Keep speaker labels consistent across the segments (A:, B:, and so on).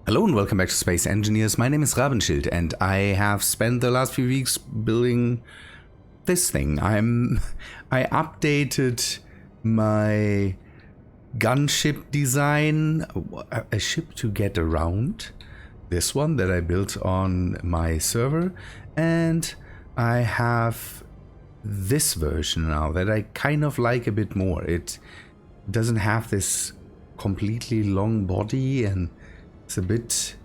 A: Hello and welcome back to Space Engineers. My name is Rabenschild and I have spent the last few weeks building this thing. I updated my gunship design, a ship to get around, this one that I built on my server, and I have this version now that I kind of like a bit more. It doesn't have this completely long body and it's a bit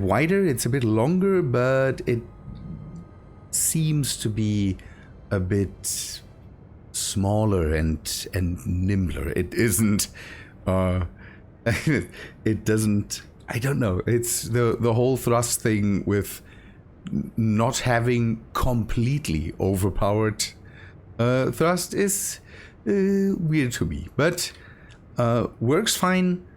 A: wider, it's a bit longer, but it seems to be a bit smaller and nimbler. It isn't it doesn't, I don't know, it's the whole thrust thing with not having completely overpowered thrust is weird to me, but works fine.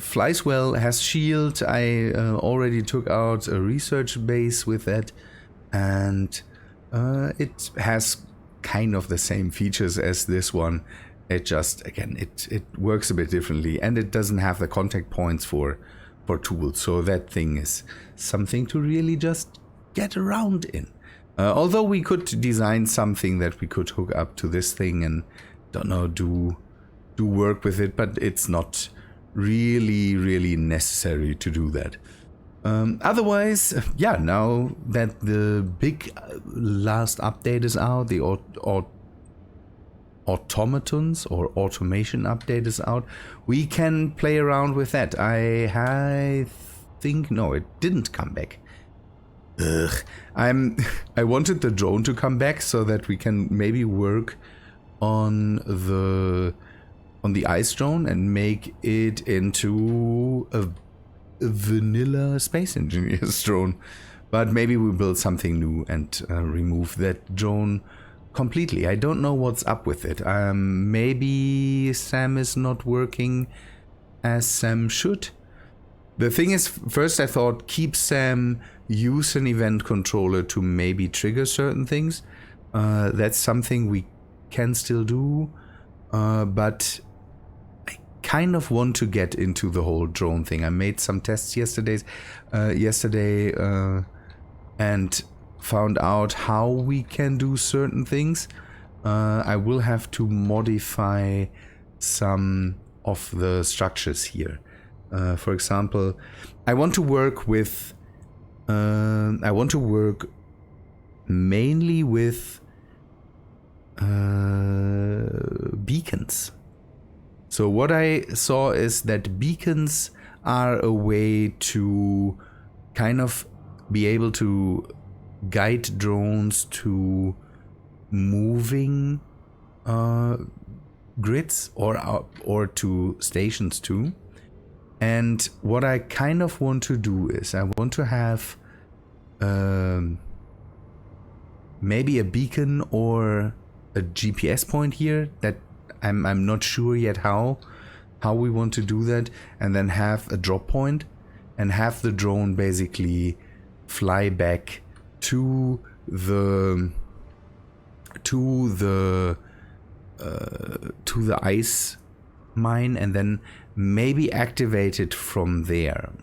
A: Flies well, has shield. I already took out a research base with that, and it has kind of the same features as this one. It just, again, it works a bit differently, and it doesn't have the contact points for tools, so that thing is something to really just get around in. Although we could design something that we could hook up to this thing and, don't know, do work with it, but it's not really necessary to do that. Otherwise, yeah, now that the big last update is out, the automatons or automation update is out, we can play around with that. I think, no, it didn't come back. I wanted the drone to come back so that we can maybe work on the ice drone and make it into a vanilla Space Engineers drone. But maybe we build something new and remove that drone completely. I don't know what's up with it. Maybe Sam is not working as Sam should. The thing is, first I thought keep Sam, use an event controller to maybe trigger certain things. That's something we can still do, but I kind of want to get into the whole drone thing. I made some tests yesterday and found out how we can do certain things. I will have to modify some of the structures here. For example, I want to work mainly with beacons. So what I saw is that beacons are a way to kind of be able to guide drones to moving grids or to stations too. And what I kind of want to do is I want to have maybe a beacon or a GPS point here that I'm not sure yet how we want to do that, and then have a drop point and have the drone basically fly back to the ice mine and then maybe activate it from there.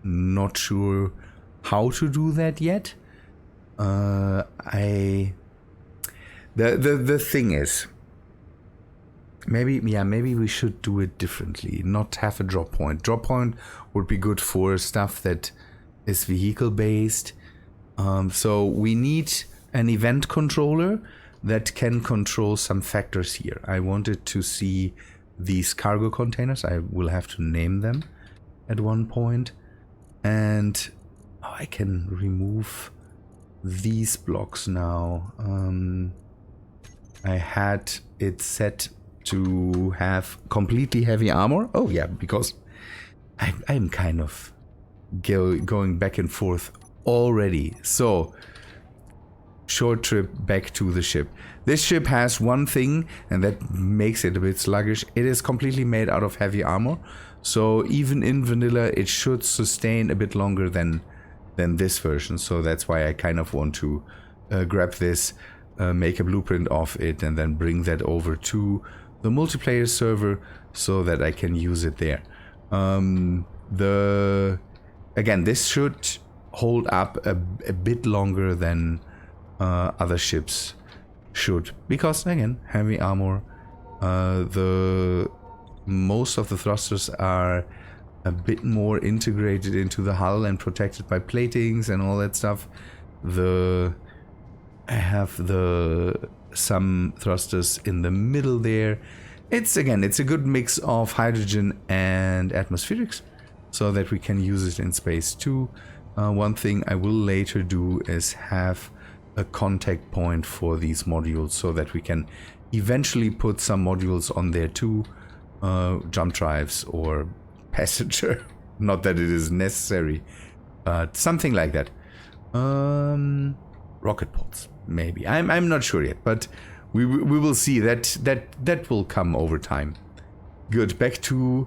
A: Not sure how to do that yet. The thing is, maybe we should do it differently. Not have a drop point. Drop point would be good for stuff that is vehicle based. So we need an event controller that can control some factors here. I wanted to see these cargo containers. I will have to name them at one point, and I can remove these blocks now. I had it set to have completely heavy armor. Oh yeah, because I'm kind of going back and forth already. So short trip back to the ship. This ship has one thing, and that makes it a bit sluggish. It is completely made out of heavy armor, so even in vanilla it should sustain a bit longer than this version. So that's why I kind of want to grab this, make a blueprint of it, and then bring that over to the multiplayer server so that I can use it there. Again, this should hold up a bit longer than other ships should, because again, heavy armor. Most of the thrusters are a bit more integrated into the hull and protected by platings and all that stuff. I have some thrusters in the middle there. It's a good mix of hydrogen and atmospherics, so that we can use it in space too. One thing I will later do is have a contact point for these modules, so that we can eventually put some modules on there too, jump drives or passenger. Not that it is necessary, but something like that. Rocket pods, maybe. I'm not sure yet, but we will see. That will come over time. Good. Back to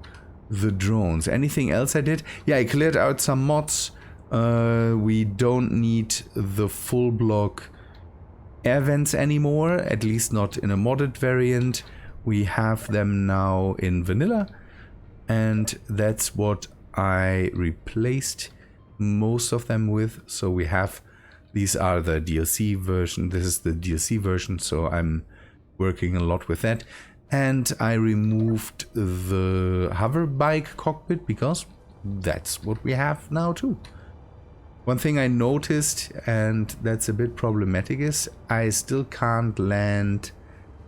A: the drones. Anything else I did? Yeah, I cleared out some mods. We don't need the full block air vents anymore, at least not in a modded variant. We have them now in vanilla, and that's what I replaced most of them with. So we have, these are the DLC version, this is the DLC version, so I'm working a lot with that. And I removed the hover bike cockpit because that's what we have now too. One thing I noticed, and that's a bit problematic, is I still can't land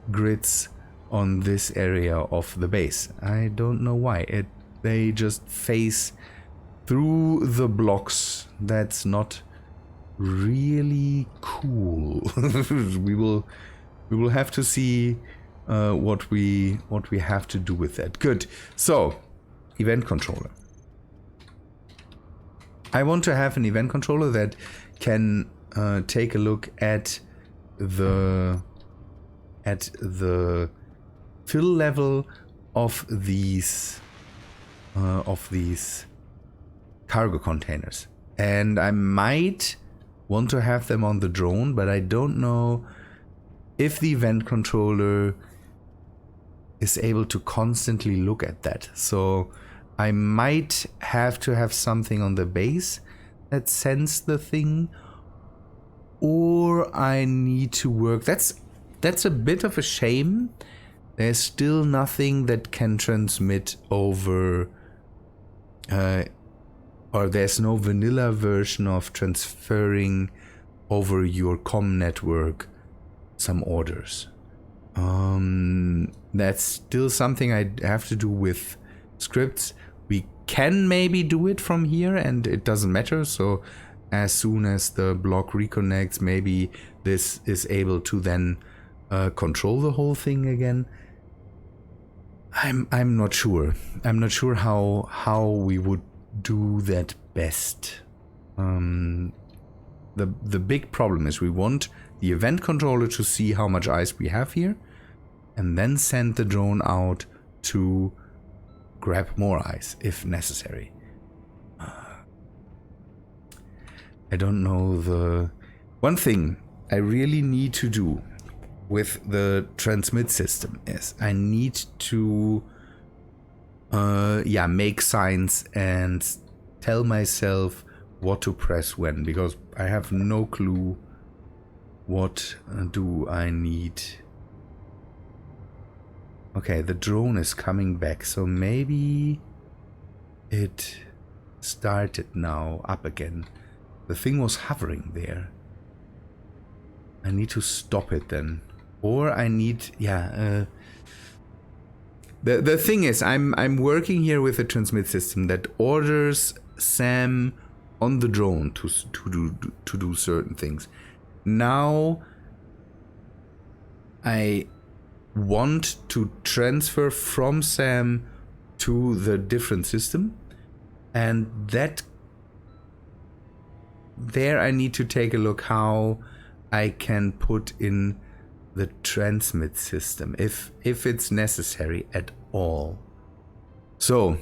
A: grids on this area of the base. I don't know why. They just face through the blocks. That's not really cool. we will have to see what we have to do with that. Good. So, event controller. I want to have an event controller that can take a look at the fill level of these cargo containers, and I might want to have them on the drone, but I don't know if the event controller is able to constantly look at that. So I might have to have something on the base that sends the thing, or I need to work. That's a bit of a shame. There's still nothing that can transmit over, or there's no vanilla version of transferring over your comm network some orders. That's still something I have to do with scripts. We can maybe do it from here and it doesn't matter. So as soon as the block reconnects, maybe this is able to then control the whole thing again. I'm not sure. I'm not sure how we would do that best. The big problem is we want the event controller to see how much ice we have here, and then send the drone out to grab more ice if necessary. I don't know. The one thing I really need to do with the transmit system is I need to make signs and tell myself what to press when, because I have no clue what do I need. Okay, the drone is coming back, so maybe it started now up again. The thing was hovering there. I need to stop it then. Or I need, the thing is, I'm working here with a transmit system that orders Sam on the drone to do certain things. Now I want to transfer from Sam to the different system, and that there I need to take a look how I can put in the transmit system if it's necessary at all. So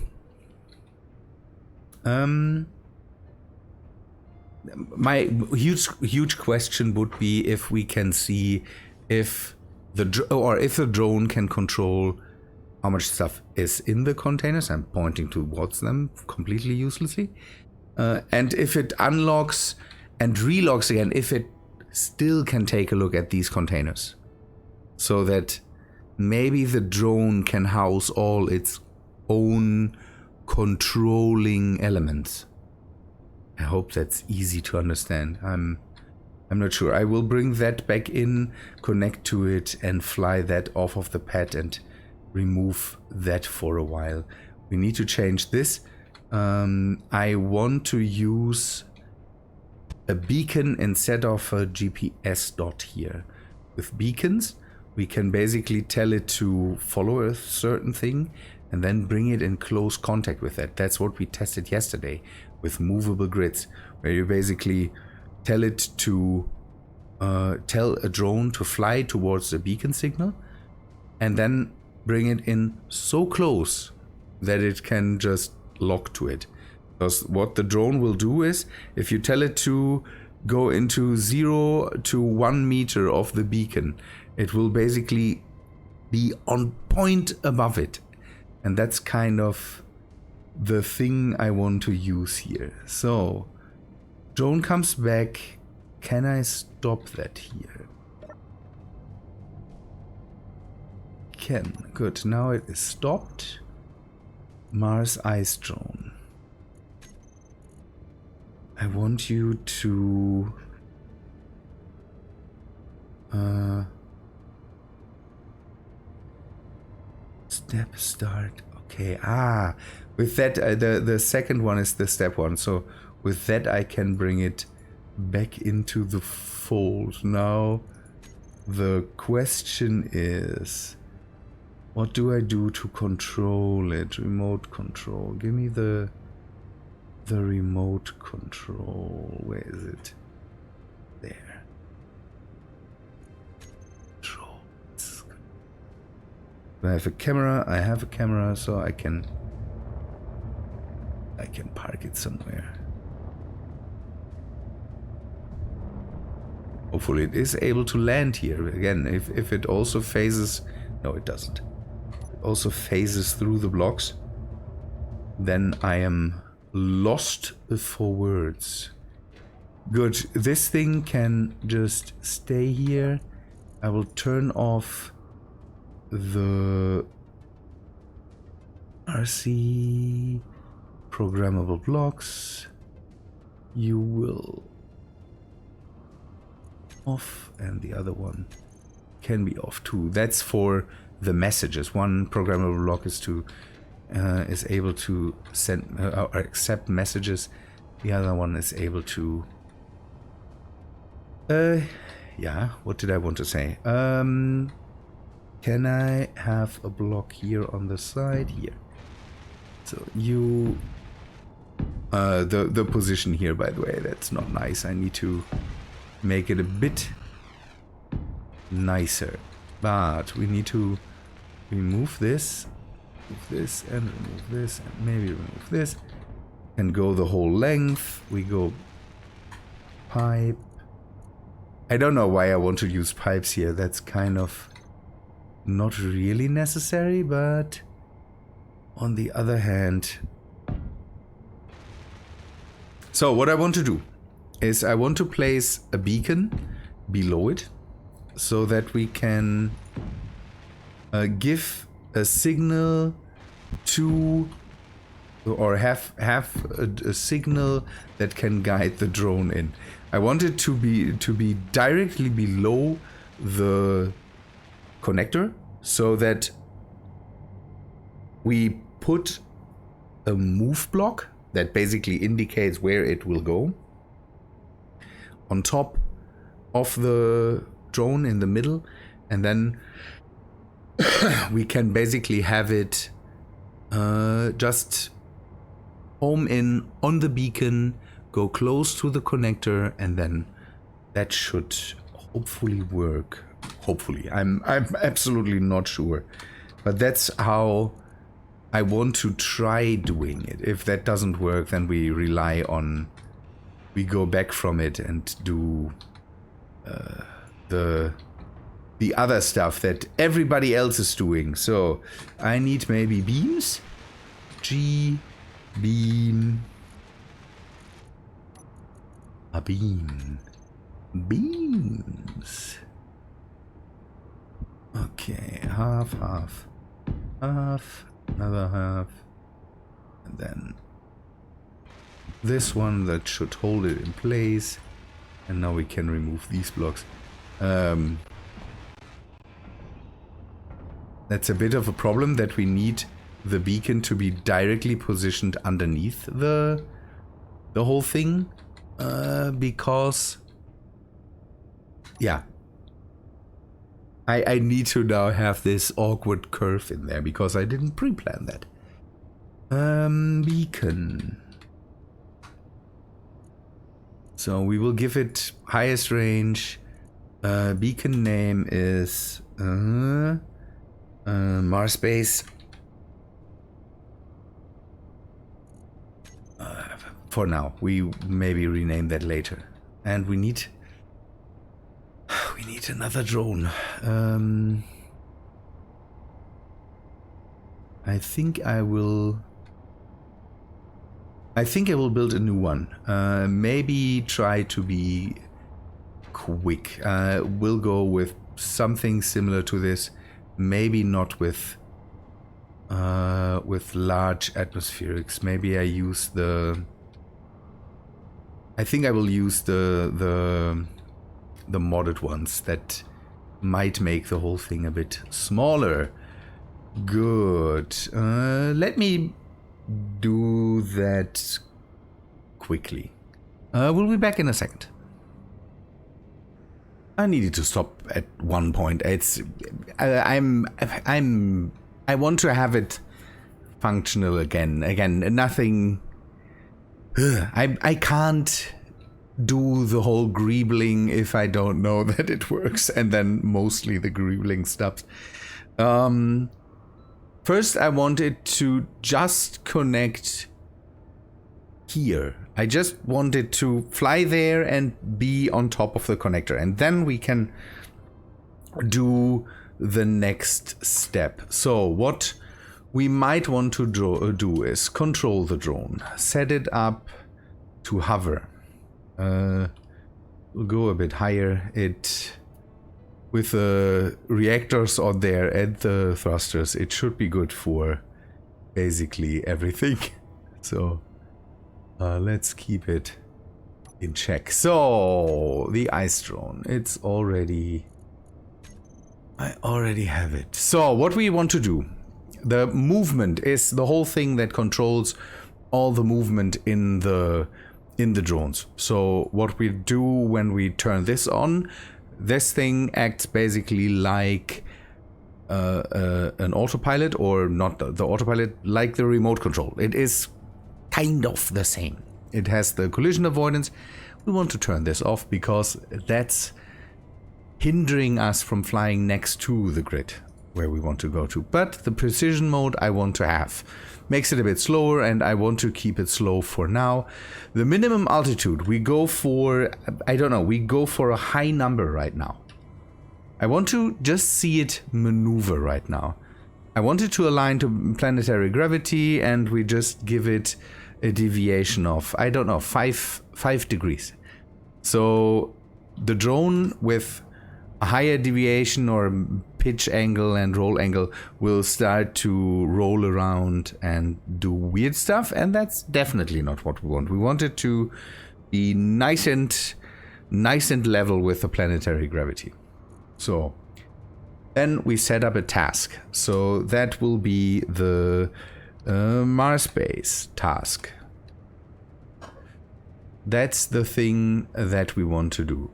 A: my huge question would be if we can see if the drone can control how much stuff is in the containers. I'm pointing towards them completely uselessly. And if it unlocks and relocks again, if it still can take a look at these containers. So that maybe the drone can house all its own controlling elements. I hope that's easy to understand. I'm not sure. I will bring that back in, connect to it, and fly that off of the pad and remove that for a while. We need to change this. I want to use a beacon instead of a GPS dot here. With beacons, we can basically tell it to follow a certain thing and then bring it in close contact with it. That's what we tested yesterday with movable grids, where you basically tell it to tell a drone to fly towards the beacon signal and then bring it in so close that it can just lock to it. Because what the drone will do is, if you tell it to go into 0 to 1 meter of the beacon, it will basically be on point above it. And that's kind of the thing I want to use here. So, drone comes back. Can I stop that here? Can. Good. Now it is stopped. Mars ice drone. I want you to step start. Okay. With that, the second one is the step one. So with that, I can bring it back into the fold. Now, the question is, what do I do to control it? Remote control. Give me the remote control. Where is it? There. Control. Do I have a camera? I have a camera, so I can park it somewhere. Hopefully it is able to land here. Again, if it also phases... No, it doesn't. It also phases through the blocks. Then I am lost for words. Good. This thing can just stay here. I will turn off the RC programmable blocks. You will off, and the other one can be off too. That's for the messages. One programmable block is to is able to send or accept messages. The other one is able to yeah, what did I want to say? Can I have a block here on the side? Here. So you the position here, by the way, that's not nice. I need to make it a bit nicer. But we need to remove this, and remove this, and maybe remove this, and go the whole length. We go pipe. I don't know why I want to use pipes here. That's kind of not really necessary, but on the other hand... So what I want to do is I want to place a beacon below it so that we can give a signal to, or have a signal that can guide the drone in. I want it to be directly below the connector so that we put a move block that basically indicates where it will go on top of the drone in the middle, and then we can basically have it just home in on the beacon, go close to the connector, and then that should hopefully work. Hopefully, I'm absolutely not sure, but that's how I want to try doing it. If that doesn't work, then we rely on, we go back from it and do the the other stuff that everybody else is doing. So I need maybe beams. G beam. A beam. Beams. Okay, half, half, half, another half, and then this one that should hold it in place. And now we can remove these blocks. That's a bit of a problem that we need the beacon to be directly positioned underneath the whole thing, because yeah, I need to now have this awkward curve in there because I didn't pre-plan that. Beacon. So we will give it highest range. Beacon name is Mars.Space. For now, we maybe rename that later. And we need another drone. I think I will build a new one. Maybe try to be quick. We'll go with something similar to this. Maybe not with large atmospherics. Maybe I use the. I think I will use the modded ones that might make the whole thing a bit smaller. Good. Let me do that quickly. We'll be back in a second. I needed to stop at one point. I want to have it functional again. Nothing. I can't do the whole greebling if I don't know that it works, and then mostly the greebling stops. First, I wanted to just connect here. I just wanted to fly there and be on top of the connector, and then we can do the next step. So what we might want to do is control the drone, set it up to hover. We'll go a bit higher. With the reactors on there and the thrusters, it should be good for basically everything. So let's keep it in check. So the ice drone, I already have it. So what we want to do, the movement is the whole thing that controls all the movement in the drones. So what we do when we turn this on, this thing acts basically like an autopilot, or not the autopilot, like the remote control. It is kind of the same. It has the collision avoidance. We want to turn this off because that's hindering us from flying next to the grid where we want to go to. But the precision mode I want to have. Makes it a bit slower, and I want to keep it slow for now. The minimum altitude, we go for, we go for a high number right now. I want to just see it maneuver right now. I want it to align to planetary gravity, and we just give it a deviation of, 5 degrees. So the drone with a higher deviation or pitch angle and roll angle will start to roll around and do weird stuff, and that's definitely not what we want. We want it to be nice and level with the planetary gravity. So then we set up a task. So that will be the Mars.Space task. That's the thing that we want to do.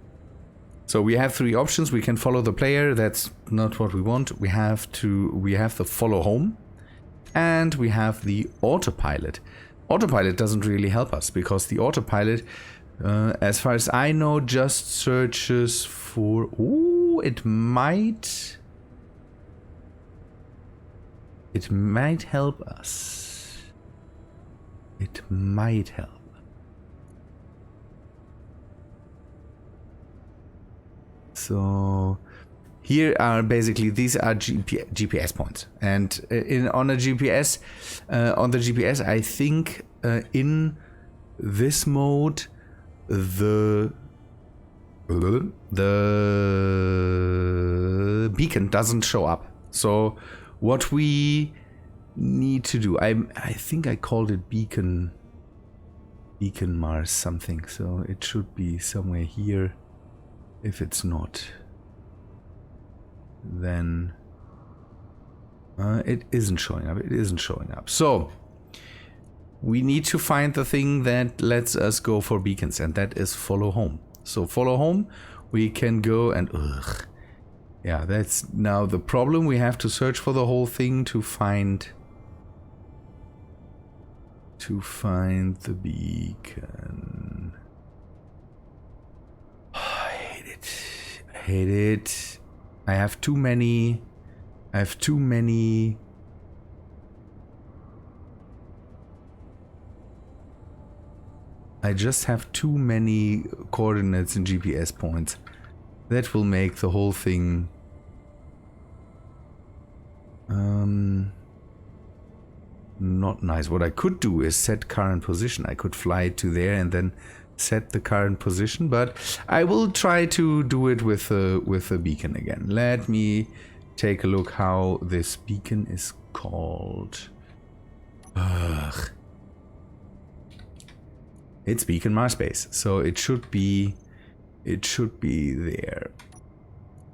A: So we have 3 options. We can follow the player. That's not what we want. We have the follow home, and we have the autopilot. Autopilot doesn't really help us because the autopilot, as far as I know, just searches for. Ooh, it might help us. It might help. So here are basically, these are GPS points, and on the GPS, I think in this mode, the beacon doesn't show up. So what we need to do, I think I called it beacon Mars something, so it should be somewhere here. If it's not, then it isn't showing up. It isn't showing up. So we need to find the thing that lets us go for beacons, and that is follow home. So follow home, we can go and yeah, that's now the problem. We have to search for the whole thing to find the beacon. I hate it. I have too many. I just have too many coordinates and GPS points. That will make the whole thing not nice. What I could do is set current position. I could fly to there and then set the current position, but I will try to do it with a beacon again. Let me take a look how this beacon is called. It's beacon House.Space, so it should be there.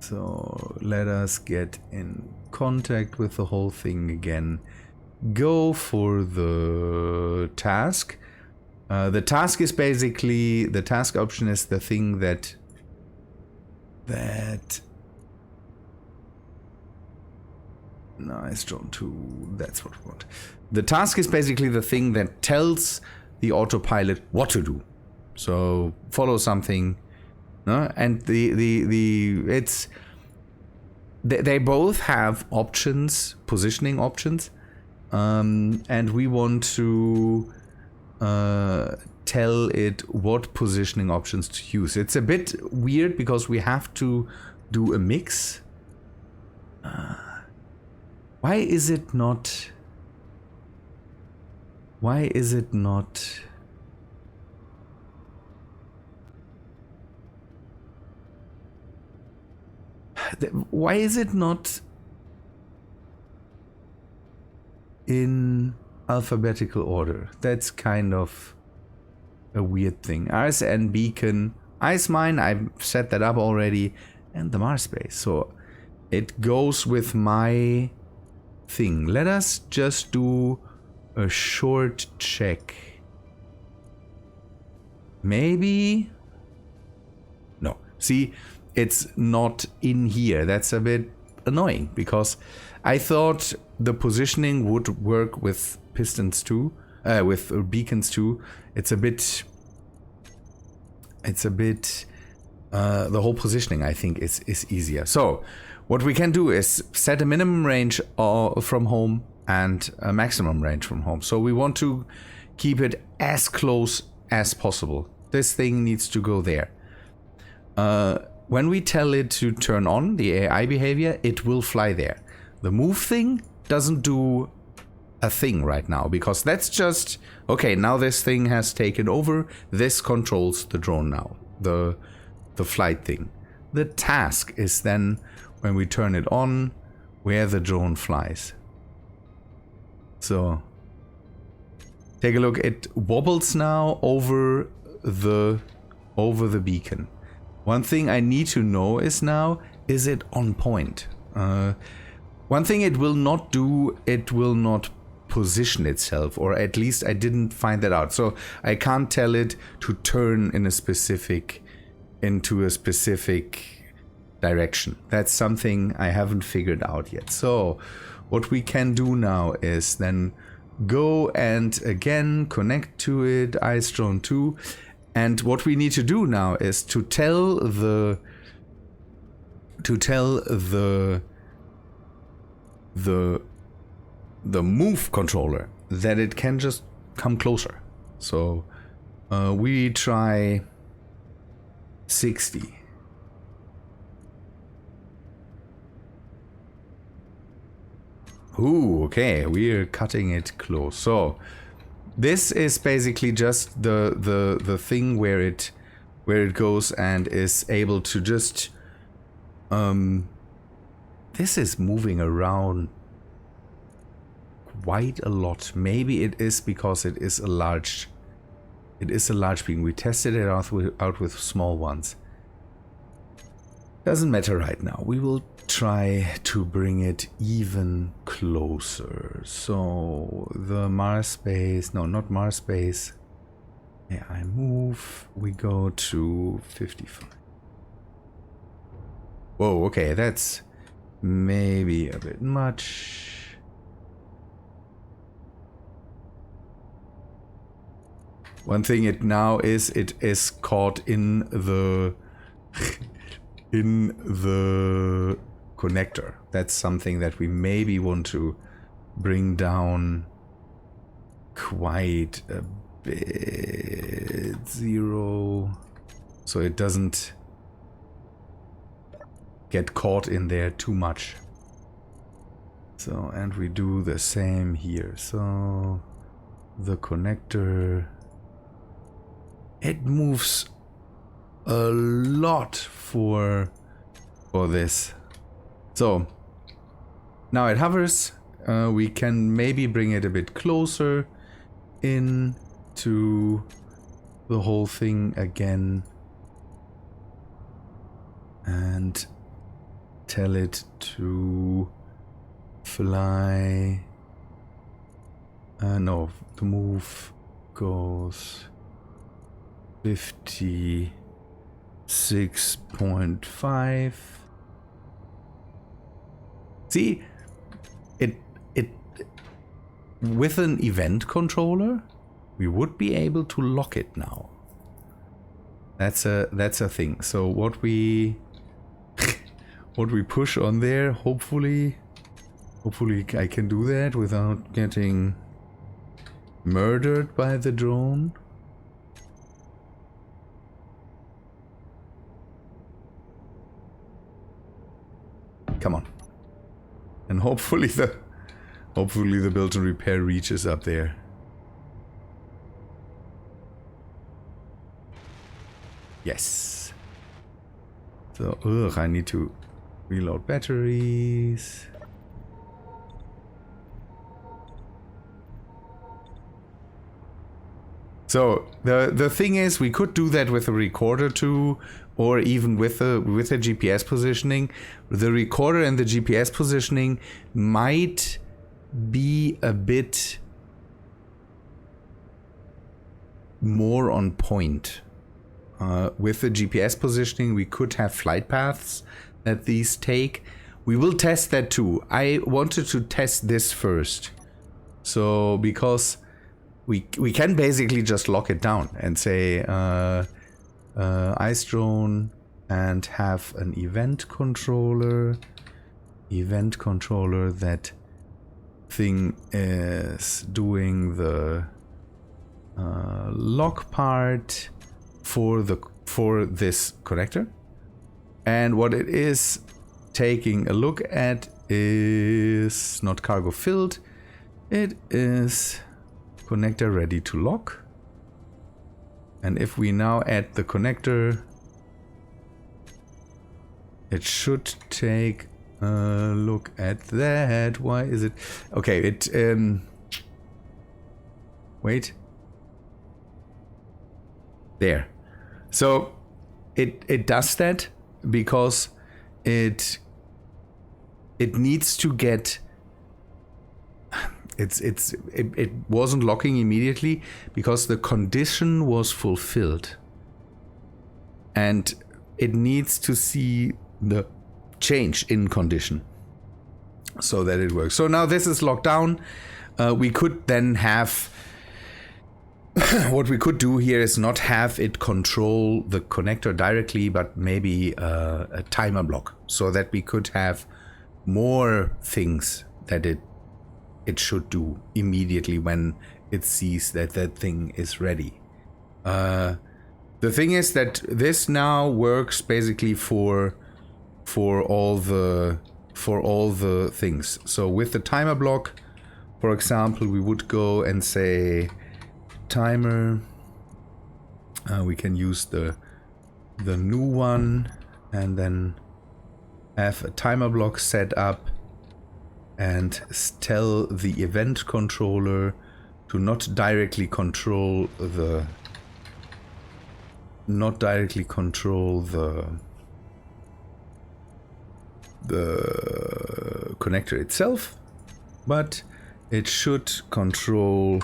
A: So let us get in contact with the whole thing again. Go for the task. The task is basically, the task option is the thing that no, it's drawn to, that's what we want. The task is basically the thing that tells the autopilot what to do. So follow something, no? And they both have options, positioning options, and we want to tell it what positioning options to use. It's a bit weird because we have to do a mix. Why is it not why is it not in alphabetical order? That's kind of a weird thing. Ice and beacon, ice mine, I've set that up already, and the House.Space. So it goes with my thing. Let us just do a short check. Maybe? No. See, it's not in here. That's a bit annoying because I thought the positioning would work with pistons too, with beacons too. It's a bit, the whole positioning I think is easier. So what we can do is set a minimum range from home and a maximum range from home. So we want to keep it as close as possible. This thing needs to go there. When we tell it to turn on the AI behavior, it will fly there. The move thing doesn't do a thing right now because that's just, okay, now this thing has taken over. This controls the drone now, the flight thing. The task is then when we turn it on, where the drone flies. So take a look. It wobbles now over the beacon. One thing I need to know is now, is it on point? One thing it will not do, it will not position itself, or at least I didn't find that out. So I can't tell it to turn in into a specific direction. That's something I haven't figured out yet. So what we can do now is then go and again connect to it, Ice Drone 2. And what we need to do now is to tell the move controller that it can just come closer. So we try 60. Ooh, okay, we're cutting it close. So this is basically just the thing where it goes and is able to just this is moving around quite a lot. Maybe it is because it is a large being. We tested it out with small ones. Doesn't matter right now. We will try to bring it even closer. So the Mars space, no, not Mars space. Yeah, I move. We go to 55. Whoa, okay, that's maybe a bit much. One thing it now is, it is caught in the in the connector. That's something that we maybe want to bring down quite a bit. 0, so it doesn't get caught in there too much. So, and we do the same here. So the connector, it moves a lot for this. So now it hovers. We can maybe bring it a bit closer in to the whole thing again and tell it to fly. No, the move goes 56.5. See, it with an event controller, we would be able to lock it now. That's a thing. So what we push on there, hopefully I can do that without getting murdered by the drone. Come on. And hopefully the build and repair reaches up there. Yes. So, I need to reload batteries. So the thing is, we could do that with a recorder too, or even with a GPS positioning. The recorder and the GPS positioning might be a bit more on point. With the GPS positioning, we could have flight paths that these take. We will test that too. I wanted to test this first. So, because we can basically just lock it down and say ice drone and have an event controller. Event controller, that thing is doing the lock part for this connector, and what it is taking a look at is not cargo filled, it is connector ready to lock. And if we now add the connector, it should take a look at that. Why is it okay? It wait there. So it does that because it needs to get it wasn't locking immediately because the condition was fulfilled, and it needs to see the change in condition so that it works. So now this is locked down. We could then have what we could do here is not have it control the connector directly, but maybe a timer block, so that we could have more things that it should do immediately when it sees that that thing is ready. The thing is that this now works basically for all the for all the things. So with the timer block, for example, we would go and say timer. We can use the new one and then have a timer block set up and tell the event controller to not directly control the connector itself, but it should control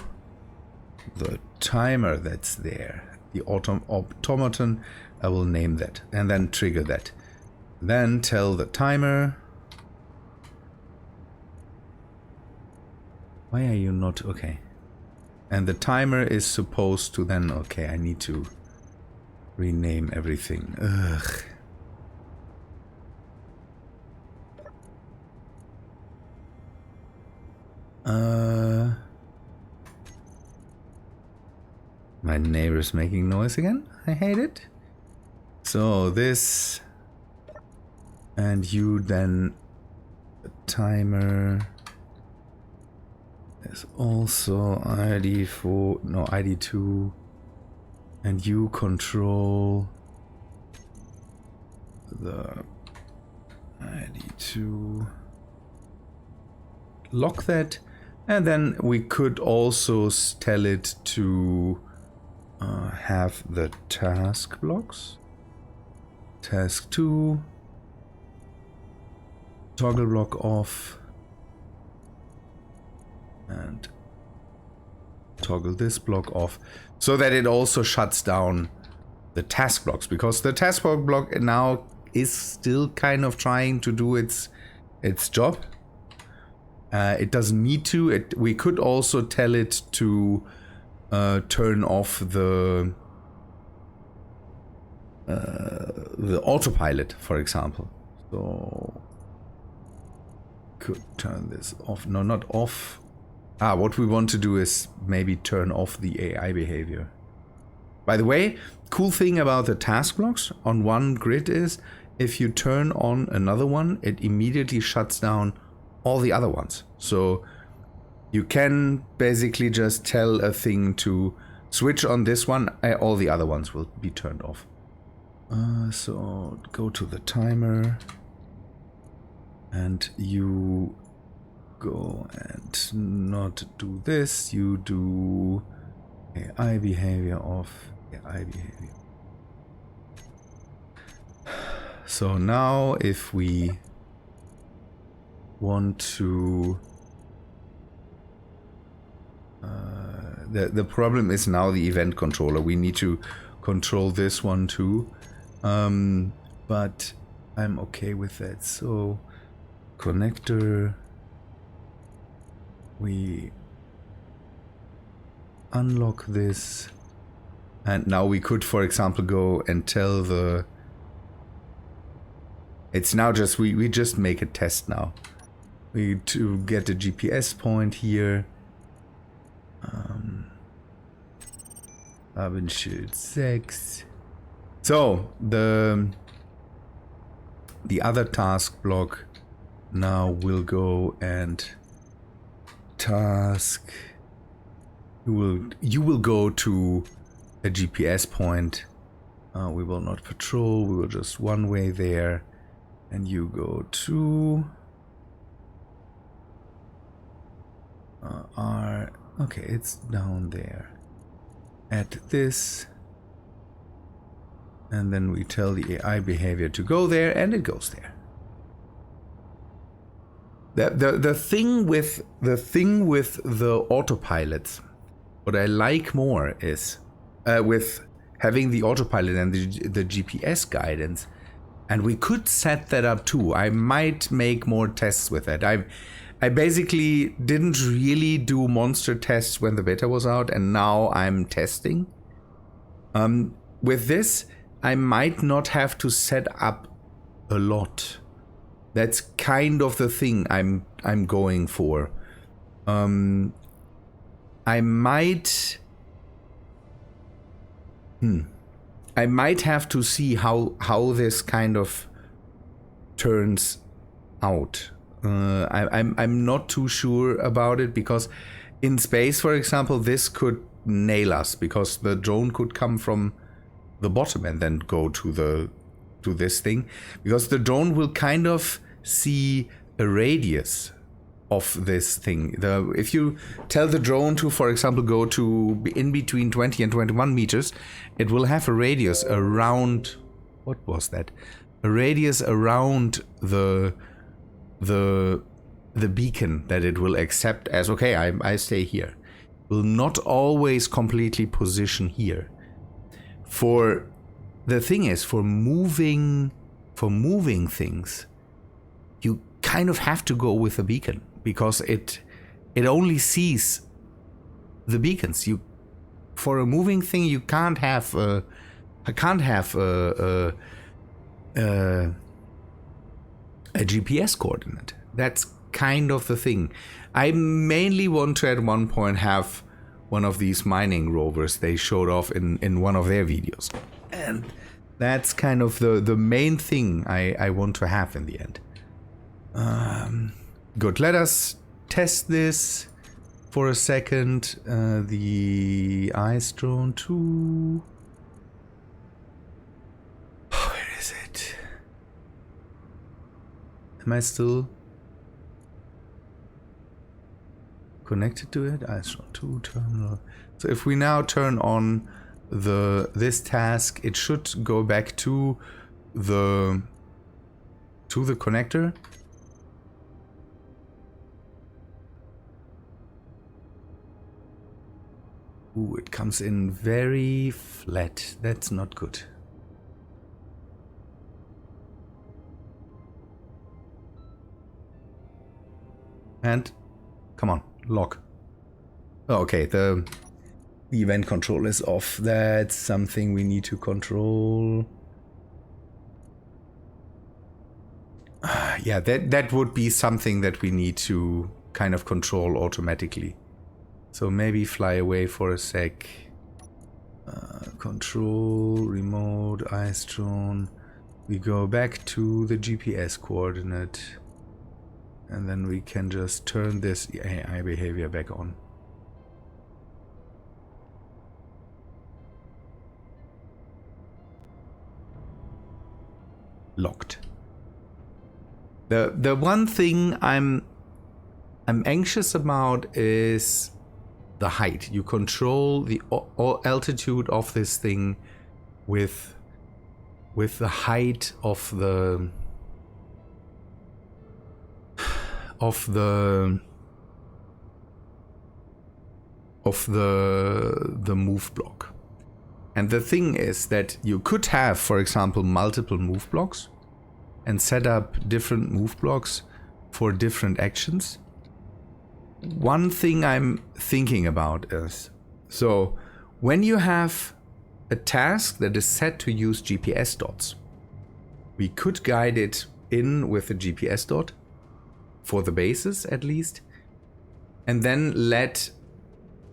A: the timer that's there, the automaton. I will name that and then trigger that. Then tell the timer. Why are you not okay? And the timer is supposed to then, okay, I need to rename everything. Ugh. My neighbor's making noise again. I hate it. So this, and you then the timer is also ID4, no, ID2, and you control the ID2. Lock that, and then we could also tell it to have the task blocks. Task 2, toggle block off, and toggle this block off, so that it also shuts down the task blocks, because the task block now is still kind of trying to do its job. It doesn't need to. We could also tell it to turn off the autopilot, for example. So could turn this off. No, not off. What we want to do is maybe turn off the AI behavior. By the way, cool thing about the task blocks on one grid is if you turn on another one, it immediately shuts down all the other ones. So you can basically just tell a thing to switch on this one, all the other ones will be turned off. So go to the timer, and you go and not do this, you do AI behavior off, AI behavior. So now if we want to the problem is now the event controller. We need to control this one too, but I'm okay with that. So connector, we unlock this, and now we could, for example, go and tell the, it's now just we just make a test now. We to get a GPS point here. Rabenschild 6. So the other task block now will go and task. You will go to a GPS point. We will not patrol. We will just one way there, and you go to R. Okay, it's down there. At this, and then we tell the AI behavior to go there, and it goes there. The thing with the autopilots, what I like more is with having the autopilot and the GPS guidance, and we could set that up too. I might make more tests with that. I basically didn't really do monster tests when the beta was out, and now I'm testing. With this, I might not have to set up a lot. That's kind of the thing I'm going for. I might have to see how this kind of turns out. I'm not too sure about it, because in space, for example, this could nail us, because the drone could come from the bottom and then go to this thing, because the drone will kind of see a radius of this thing. If you tell the drone to, for example, go to in between 20 and 21 meters, it will have a radius around, what was that? A radius around the beacon that it will accept as, okay, I stay here. Will not always completely position here. For the thing is, for moving things, you kind of have to go with a beacon, because it only sees the beacons. For a moving thing, you can't have a GPS coordinate. That's kind of the thing. I mainly want to at one point have one of these mining rovers they showed off in one of their videos. And that's kind of the main thing I want to have in the end. Good, let us test this for a second. The ice drone 2. Where is it? Am I still connected to it? Ice drone 2 terminal. So if we now turn on this task, it should go back to the connector. Ooh, it comes in very flat. That's not good. And come on, lock. Oh, okay, the event control is off. That's something we need to control. Yeah, that would be something that we need to kind of control automatically. So maybe fly away for a sec. Control, remote, ice drone. We go back to the GPS coordinate. And then we can just turn this AI behavior back on. Locked. The one thing I'm anxious about is the height. You control the altitude of this thing with the height of the move block. And the thing is that you could have, for example, multiple move blocks and set up different move blocks for different actions. One thing I'm thinking about is, so when you have a task that is set to use GPS dots, we could guide it in with a GPS dot for the bases at least, and then let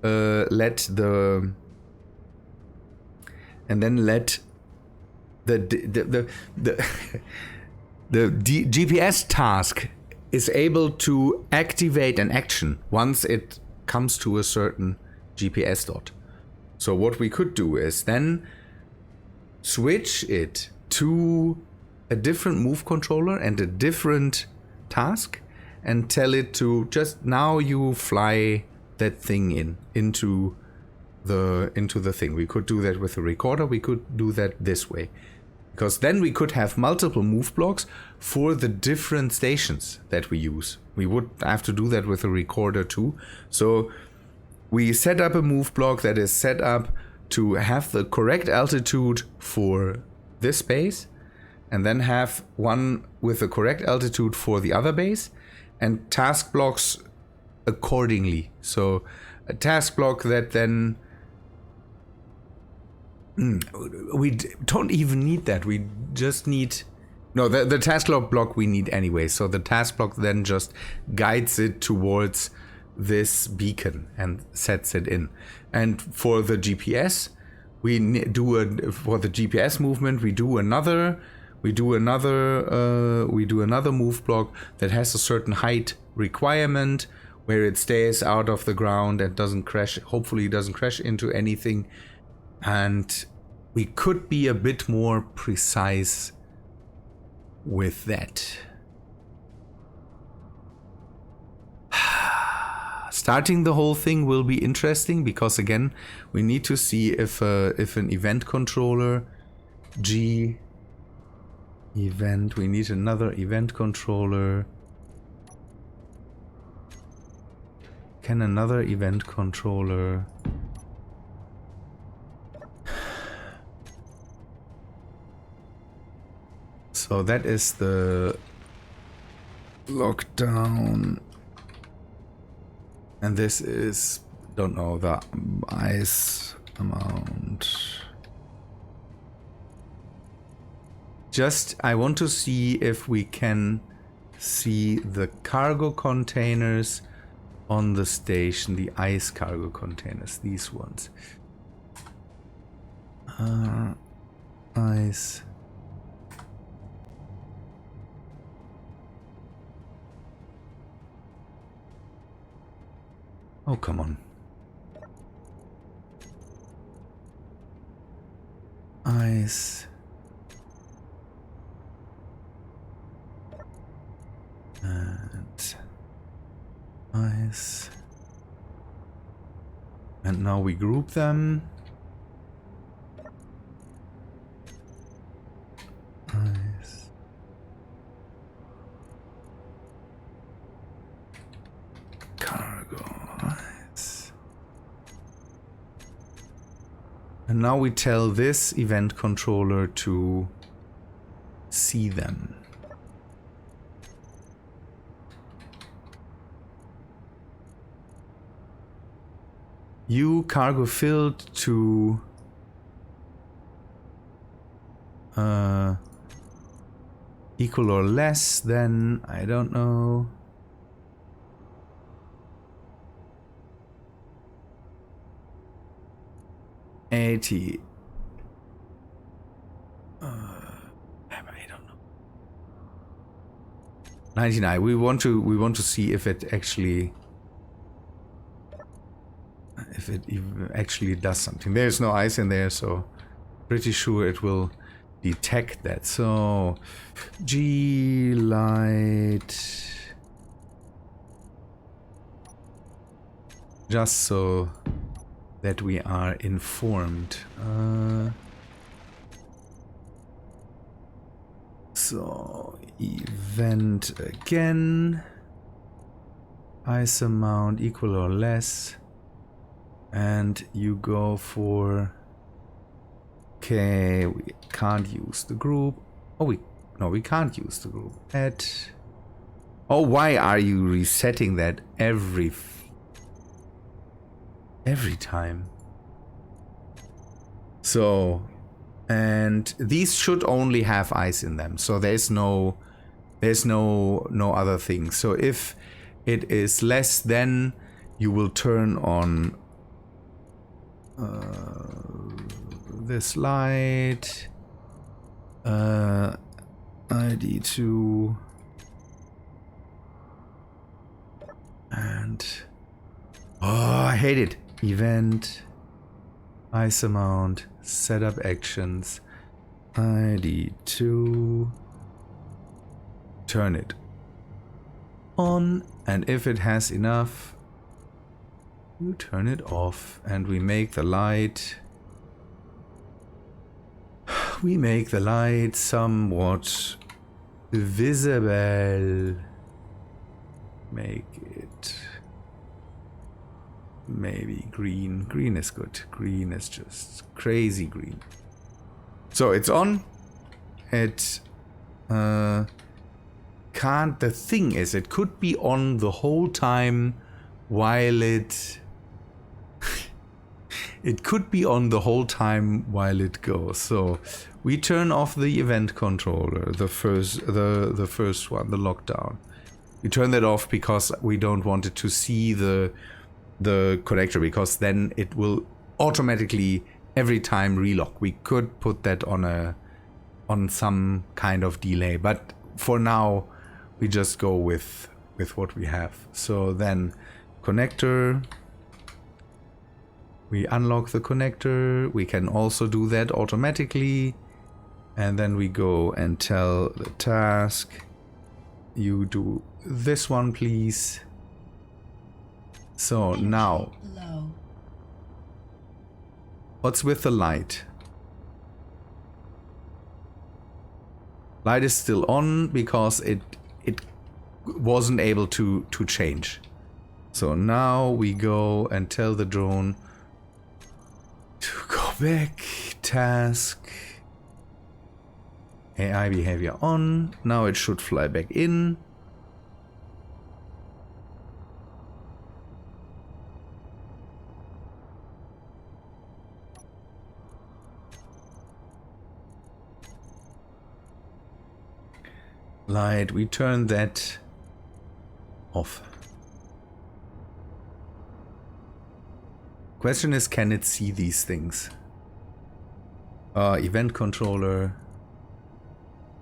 A: the GPS task is able to activate an action once it comes to a certain GPS dot. So what we could do is then switch it to a different move controller and a different task, and tell it to just now you fly that thing into the thing. We could do that with a recorder. We could do that this way, because then we could have multiple move blocks for the different stations that we use. We would have to do that with a recorder too. So we set up a move block that is set up to have the correct altitude for this base, and then have one with the correct altitude for the other base, and task blocks accordingly. So a task block that then we don't even need that. We just need, no, the task block we need anyway. So the task block then just guides it towards this beacon and sets it in. And for the GPS, for the GPS movement, we do another We do another move block that has a certain height requirement where it stays out of the ground and doesn't crash. Hopefully, it doesn't crash into anything. And we could be a bit more precise with that. Starting the whole thing will be interesting because again, we need to see if an event controller G event. We need another event controller. Can another event controller? So that is the lockdown. And this is, don't know, the ice amount. Just, I want to see if we can see the cargo containers on the station, the ice cargo containers, these ones. Ice. Oh, come on. Ice. And ice. And now we group them. Ice. Cargo. Ice. And now we tell this event controller to see them. You cargo filled to equal or less than, I don't know. I don't know. 99. We want to see if it actually does something. There's no ice in there, so pretty sure it will detect that. So G light, just so that we are informed. So event again, ice amount equal or less, and you go for, okay, we can't use the group. Oh, we can't use the group. Oh, why are you resetting that every time? So, and these should only have ice in them, so there's no other thing. So if it is less than, you will turn on this light, ID2, and oh, I hate it. Event, ice amount, setup actions, ID2, turn it on, and if it has enough, you turn it off, and we make the light somewhat visible. Make it maybe green. Green is good. Green is just crazy green. So it's on. It can't. The thing is, it could be on the whole time while it. It could be on the whole time while it goes. So we turn off the event controller, the first one, the lockdown. We turn that off because we don't want it to see the connector, because then it will automatically every time relock. We could put that on a some kind of delay. But for now, we just go with what we have. So then connector. We unlock the connector. We can also do that automatically. And then we go and tell the task, you do this one, please. So now, what's with the light? Light is still on because it wasn't able to change. So now we go and tell the drone to go back. Task. AI behavior on. Now it should fly back in. Light, we turn that off. Question is, can it see these things? Event controller.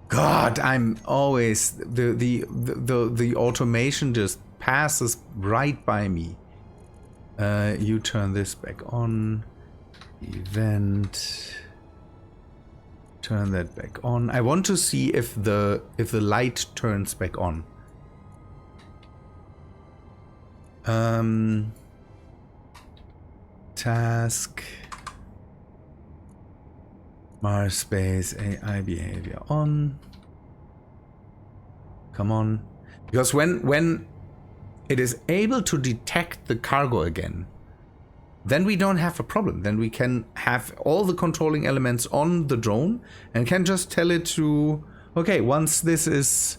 A: God, I'm always the automation just passes right by me. You turn this back on. Event. Turn that back on. I want to see if the light turns back on. Task. Mars.Space AI behavior on. Come on. Because when it is able to detect the cargo again, then we don't have a problem. Then we can have all the controlling elements on the drone and can just tell it to, okay, once this is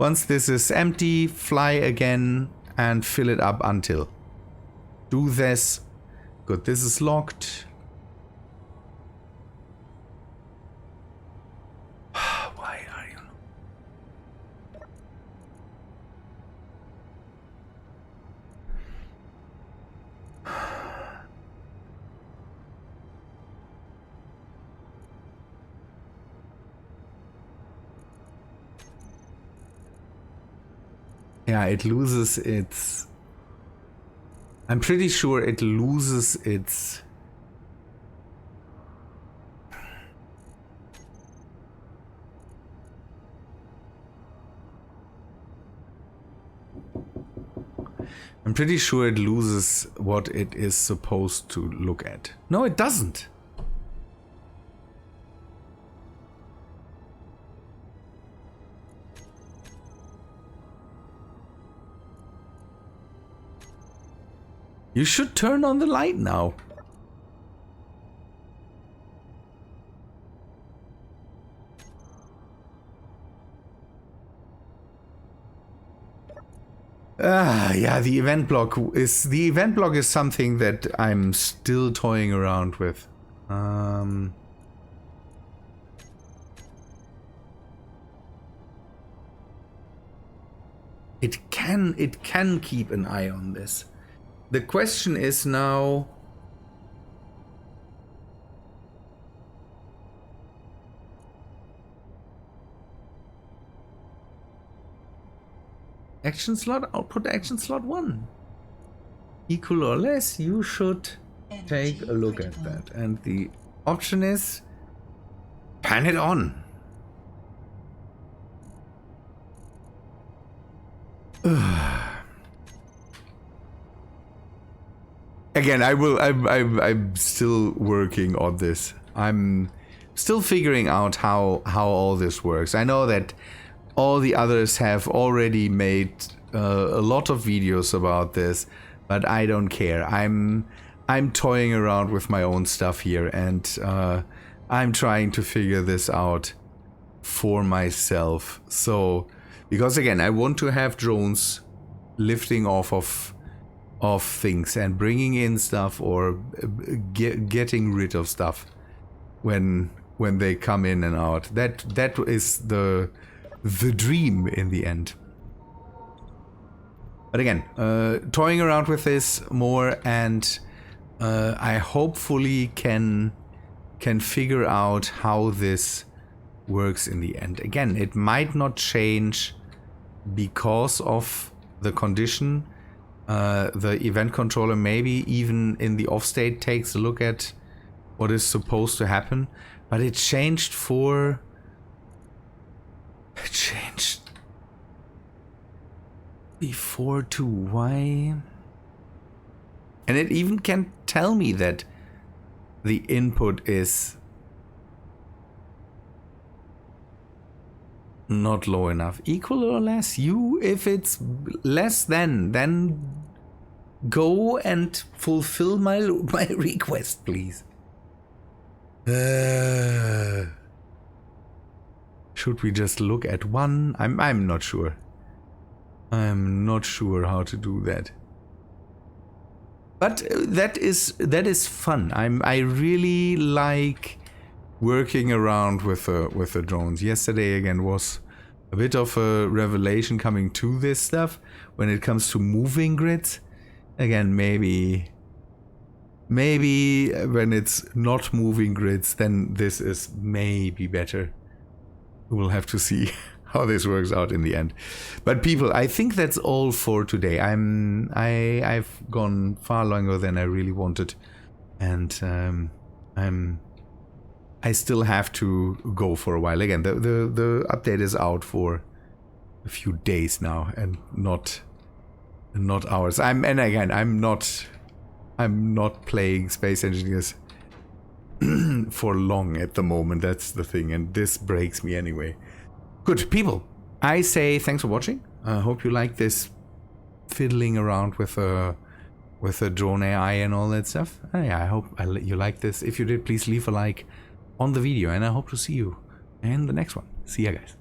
A: empty, fly again and fill it up until. Do this. Good, this is locked. Why are you? Yeah, it loses its... I'm pretty sure it loses its... I'm pretty sure it loses what it is supposed to look at. No, it doesn't. You should turn on the light now. Yeah, the event block is something that I'm still toying around with. It can keep an eye on this. The question is now, action slot, output action slot 1. Equal or less, you should take a look at that. And the option is pan it on. Again, I'm still working on this. I'm still figuring out how all this works. I know that all the others have already made a lot of videos about this, but I don't care. I'm toying around with my own stuff here, and I'm trying to figure this out for myself. So, because again, I want to have drones lifting off of things and bringing in stuff, or getting rid of stuff when they come in and out. That is the dream in the end. But again, toying around with this more, and I hopefully can figure out how this works in the end. Again, it might not change because of the condition. The event controller maybe even in the off state takes a look at what is supposed to happen, but it changed for... It changed before to why? And it even can tell me that the input is not low enough. Equal or less? If it's less than, then go and fulfill my request, please. Should we just look at one? I'm not sure. I'm not sure how to do that. But that is fun. I really like working around with the drones. Yesterday again was a bit of a revelation coming to this stuff when it comes to moving grids. Again, maybe when it's not moving grids, then this is maybe better. We'll have to see how this works out in the end. But people, I think that's all for today. I've gone far longer than I really wanted, and I still have to go for a while. Again, the update is out for a few days now, and not hours. I'm not playing Space Engineers for long at the moment. That's the thing, and this breaks me anyway. Good people, I say thanks for watching. I hope you like this fiddling around with a drone AI and all that stuff. Yeah, I hope you like this. If you did, please leave a like on the video, and I hope to see you in the next one. See ya, guys.